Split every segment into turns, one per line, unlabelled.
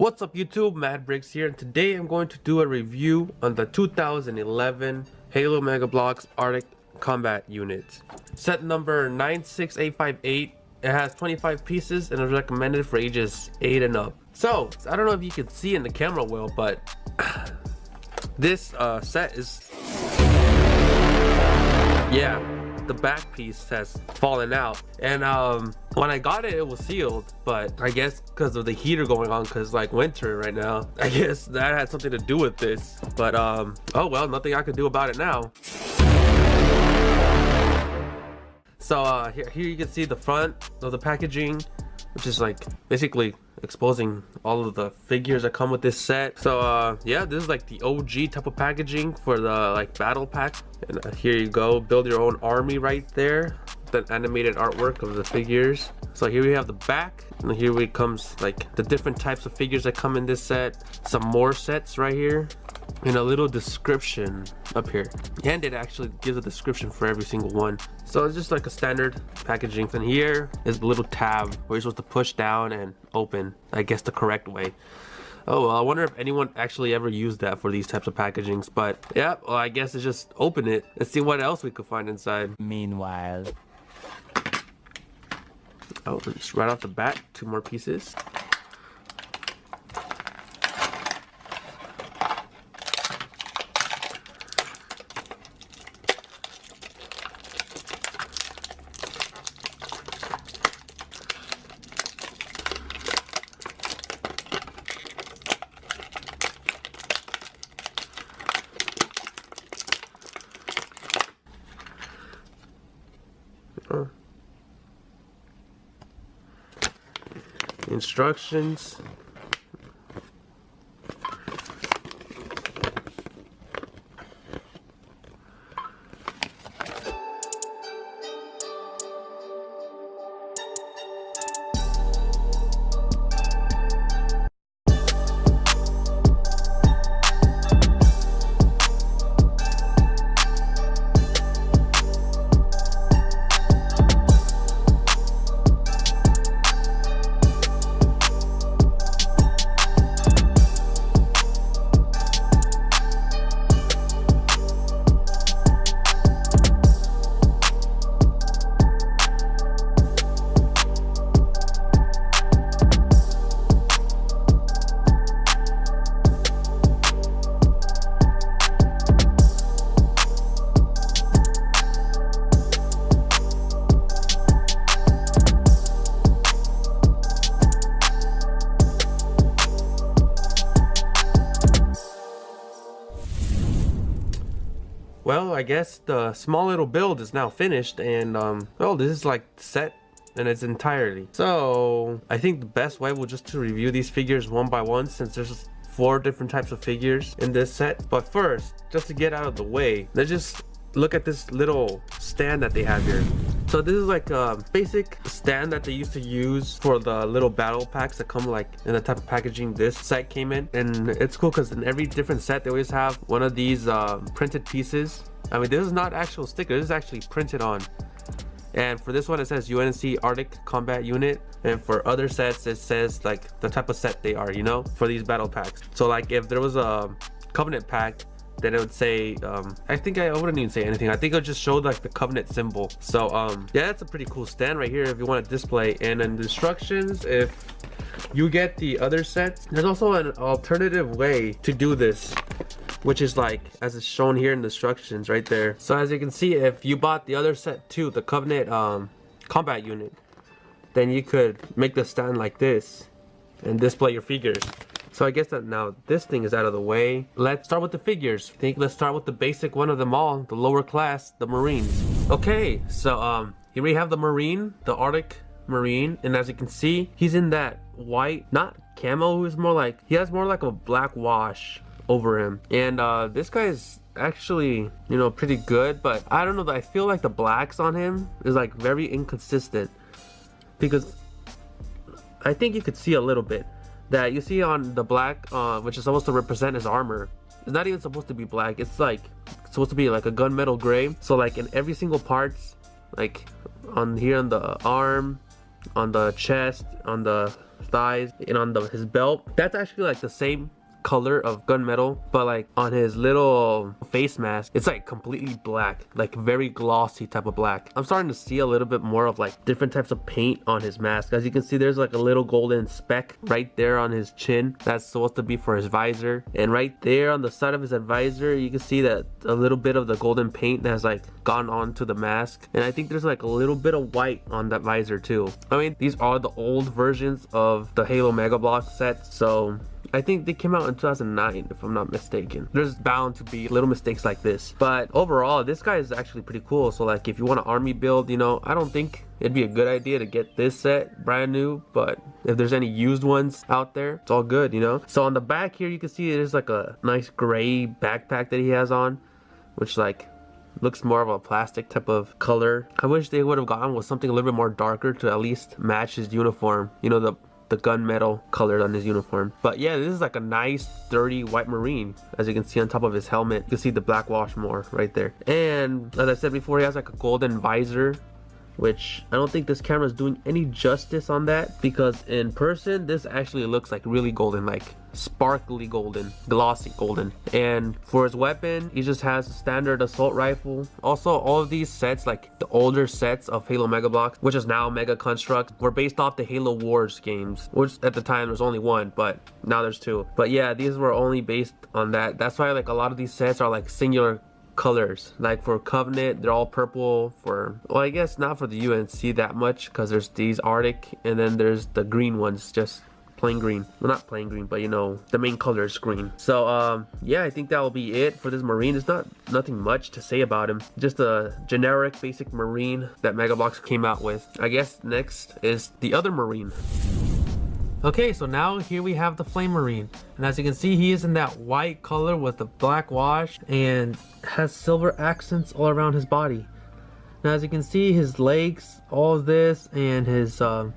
What's up YouTube, Brickz here, and today I'm going to do a review on the 2011 Halo Mega Bloks Artic combat unit. Set number 96858. It has 25 pieces and is recommended for ages 8 and up. So, I don't know if you can see in the camera well, but this set is... yeah, the back piece has fallen out, and when I got it, it was sealed, but I guess because of the heater going on, because like winter right now, I guess that had something to do with this. But oh well, nothing I can do about it now. So here you can see the front of the packaging, which is like basically exposing all of the figures that come with this set. So yeah, this is like the OG type of packaging for the like battle pack. And here you go, build your own army right there. The animated artwork of the figures. So here we have the back, and here we comes like the different types of figures that come in this set. Some more sets right here, and a little description up here. And it actually gives a description for every single one. So it's just like a standard packaging. And here is the little tab where you're supposed to push down and open, I guess the correct way. Oh, well, I wonder if anyone actually ever used that for these types of packagings. But yeah, well, I guess it's just open it and see what else we could find inside.
Meanwhile,
oh, just right off the bat, 2 more pieces. Instructions. Well, I guess the small little build is now finished, and well, this is like set in its entirety. So I think the best way will just to review these figures one by one, since there's 4 different types of figures in this set. But first, just to get out of the way, let's just look at this little stand that they have here. So this is like a basic stand that they used to use for the little battle packs that come like in the type of packaging this set came in. And it's cool because in every different set they always have one of these printed pieces. I mean, this is not actual sticker, this is actually printed on. And for this one it says UNSC Artic combat unit, and for other sets it says like the type of set they are, you know, for these battle packs. So like if there was a Covenant pack, then it would say I think I wouldn't even say anything. I think it would just show like the Covenant symbol. So yeah, that's a pretty cool stand right here if you want to display. And in the instructions, if you get the other sets, there's also an alternative way to do this, which is like as it's shown here in the instructions right there. So as you can see, if you bought the other set too, the Covenant combat unit, then you could make the stand like this and display your figures. So I guess that now this thing is out of the way. Let's start with the figures. I think let's start with the basic one of them all, the lower class, the Marines. Okay, so here we have the Marine, the Artic Marine, and as you can see, he's in that white, not camo, he's more like, he has more like a black wash over him. And this guy is actually, you know, pretty good, but I don't know, I feel like the blacks on him is like very inconsistent, because I think you could see a little bit that you see on the black, which is supposed to represent his armor. It's not even supposed to be black, it's like it's supposed to be like a gunmetal gray. So like in every single parts, like on here on the arm, on the chest, on the thighs, and on his belt. That's actually like the same color of gunmetal, but like on his little face mask, it's like completely black, like very glossy type of black. I'm starting to see a little bit more of like different types of paint on his mask. As you can see, there's like a little golden speck right there on his chin. That's supposed to be for his visor, and right there on the side of his visor, you can see that a little bit of the golden paint has like gone onto the mask, and I think there's like a little bit of white on that visor too. I mean, these are the old versions of the Halo Mega Bloks set, so I think they came out in 2009 if I'm not mistaken. There's bound to be little mistakes like this, but overall this guy is actually pretty cool. So like if you want an army build, you know, I don't think it'd be a good idea to get this set brand new, but if there's any used ones out there, it's all good, you know. So on the back here you can see there's like a nice gray backpack that he has on, which like looks more of a plastic type of color. I wish they would have gone with something a little bit more darker to at least match his uniform, you know, the gunmetal color on his uniform. But yeah, this is like a nice sturdy white marine. As you can see on top of his helmet, you can see the black wash more right there. And as I said before, he has like a golden visor, which I don't think this camera is doing any justice on that, because in person this actually looks like really golden, like sparkly golden, glossy golden. And for his weapon, he just has a standard assault rifle. Also, all of these sets, like the older sets of Halo Mega Bloks, which is now Mega Construct, were based off the Halo Wars games, which at the time there was only one, but now there's two. But yeah, these were only based on that. That's why like a lot of these sets are like singular colors. Like for Covenant, they're all purple. For, well, I guess not for the UNSC that much, because there's these Artic, and then there's the green ones, just plain green. Well, not plain green, but you know, the main color is green. So yeah, I think that will be it for this marine. There's nothing much to say about him, just a generic basic marine that Mega Bloks came out with. I guess next is the other marine. Okay, so now here we have the Flame Marine, and as you can see, he is in that white color with the black wash and has silver accents all around his body. Now as you can see, his legs, all of this, and his forgot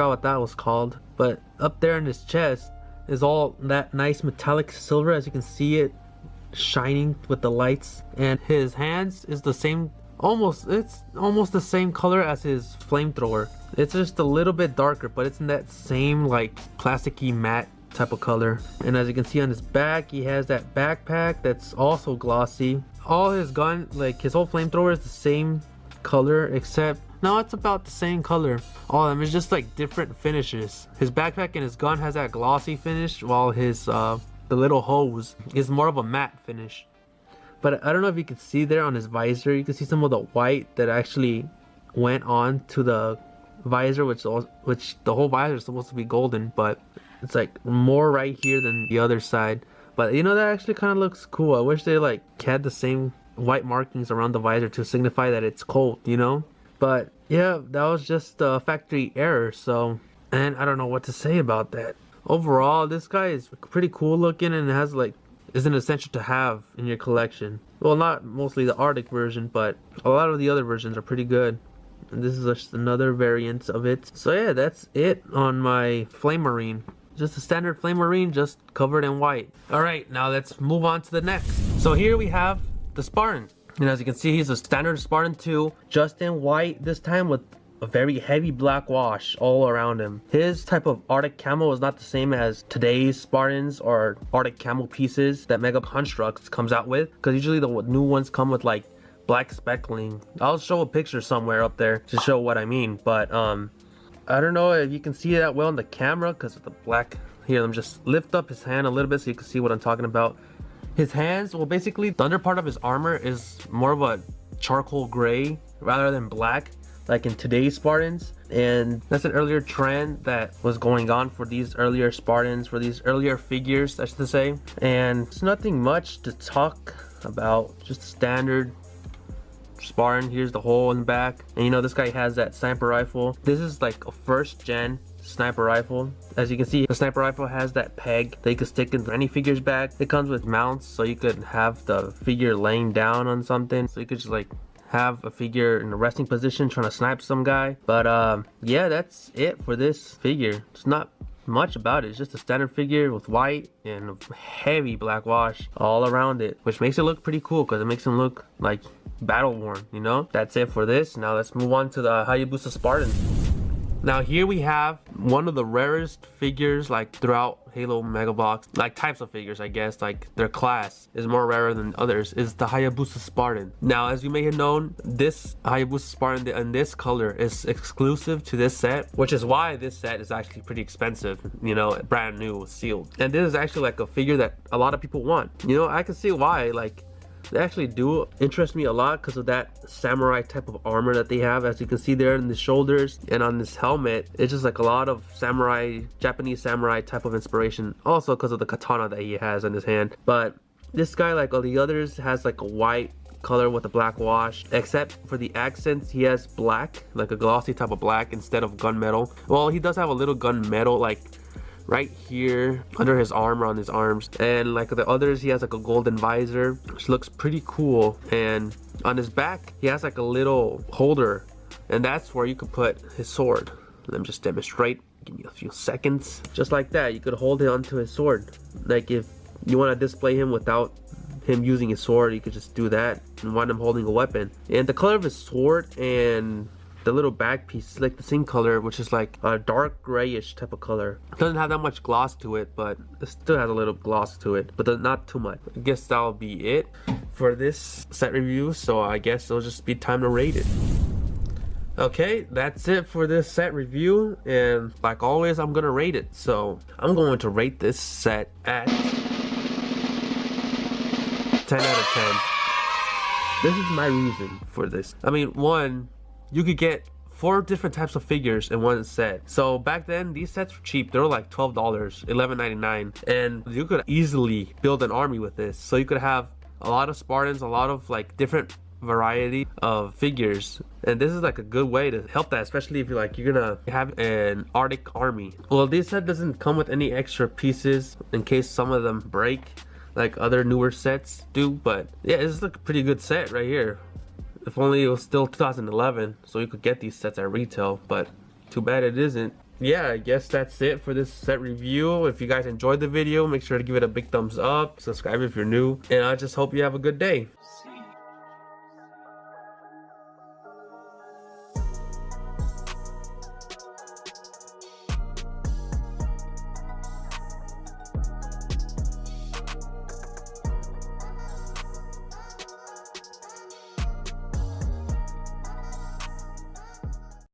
what that was called, but up there in his chest is all that nice metallic silver, as you can see it shining with the lights. And his hands is the same, it's almost the same color as his flamethrower. It's just a little bit darker, but it's in that same like plasticky matte type of color. And as you can see on his back, he has that backpack that's also glossy. All his gun, like his whole flamethrower, is the same color, except no, it's about the same color. All of them is just like different finishes. His backpack and his gun has that glossy finish, while his the little hose is more of a matte finish. But I don't know if you can see there on his visor, you can see some of the white that actually went on to the visor, which the whole visor is supposed to be golden, but it's like more right here than the other side. But you know, that actually kind of looks cool. I wish they like had the same white markings around the visor to signify that it's cold, you know. But yeah, that was just a factory error, so, and I don't know what to say about that. Overall, this guy is pretty cool looking, and has like, is an essential to have in your collection. Well, not mostly the Artic version, but a lot of the other versions are pretty good. And this is just another variant of it. So yeah, that's it on my Flame Marine. Just a standard Flame Marine, just covered in white. Alright, now let's move on to the next. So here we have the Spartan. And as you can see, he's a standard Spartan 2, just in white, this time with a very heavy black wash all around him. His type of Artic camo is not the same as today's Spartans or Artic camo pieces that Mega Constructs comes out with, because usually the new ones come with like black speckling. I'll show a picture somewhere up there to show what I mean, but I don't know if you can see that well on the camera because of the black. Here, let me just lift up his hand a little bit so you can see what I'm talking about. His hands, well, basically the under part of his armor is more of a charcoal gray rather than black like in today's Spartans, and that's an earlier trend that was going on for these earlier Spartans, for these earlier figures, I should say. And it's nothing much to talk about, just a standard Spartan. Here's the hole in the back, and you know, this guy has that sniper rifle. This is like a first gen sniper rifle. As you can see, the sniper rifle has that peg that you can stick into any figure's back. It comes with mounts, so you could have the figure laying down on something, so you could just like have a figure in a resting position trying to snipe some guy. But yeah, that's it for this figure. It's not much about it. It's just a standard figure with white and heavy black wash all around it, which makes it look pretty cool because it makes him look like battle worn, you know. That's it for this. Now let's move on to the Hayabusa Spartan. Now here we have one of the rarest figures like throughout Halo Mega Bloks, like types of figures, I guess, like their class is more rarer than others, is the Hayabusa Spartan. Now, as you may have known, this Hayabusa Spartan in this color is exclusive to this set, which is why this set is actually pretty expensive, you know, brand new, sealed. And this is actually like a figure that a lot of people want. You know, I can see why, like, they actually do interest me a lot because of that samurai type of armor that they have. As you can see there in the shoulders and on this helmet, it's just like a lot of samurai, Japanese samurai type of inspiration. Also because of the katana that he has in his hand. But this guy, like all the others, has like a white color with a black wash, except for the accents. He has black, like a glossy type of black instead of gunmetal. Well, he does have a little gunmetal like right here under his armor, on his arms, and like the others, he has like a golden visor, which looks pretty cool. And on his back, he has like a little holder, and that's where you could put his sword. Let me just demonstrate. Give me a few seconds. Just like that, you could hold it onto his sword. Like if you want to display him without him using his sword, you could just do that and want him holding a weapon. And the color of his sword and the little back piece is like the same color, which is like a dark grayish type of color. It doesn't have that much gloss to it, but it still has a little gloss to it, but not too much. I guess that'll be it for this set review, so I guess it'll just be time to rate it. Okay, that's it for this set review, and like always, I'm gonna rate it. So I'm going to rate this set at 10 out of 10. This is my reason for this. I mean, one, you could get 4 different types of figures in one set. So back then, these sets were cheap. They were like $12, $11.99, and you could easily build an army with this. So you could have a lot of Spartans, a lot of like different variety of figures, and this is like a good way to help that, especially if you're gonna have an Artic army. Well, this set doesn't come with any extra pieces in case some of them break like other newer sets do, but yeah, this is like a pretty good set right here. If only it was still 2011, so you could get these sets at retail, but too bad it isn't. Yeah, I guess that's it for this set review. If you guys enjoyed the video, make sure to give it a big thumbs up, subscribe if you're new, and I just hope you have a good day.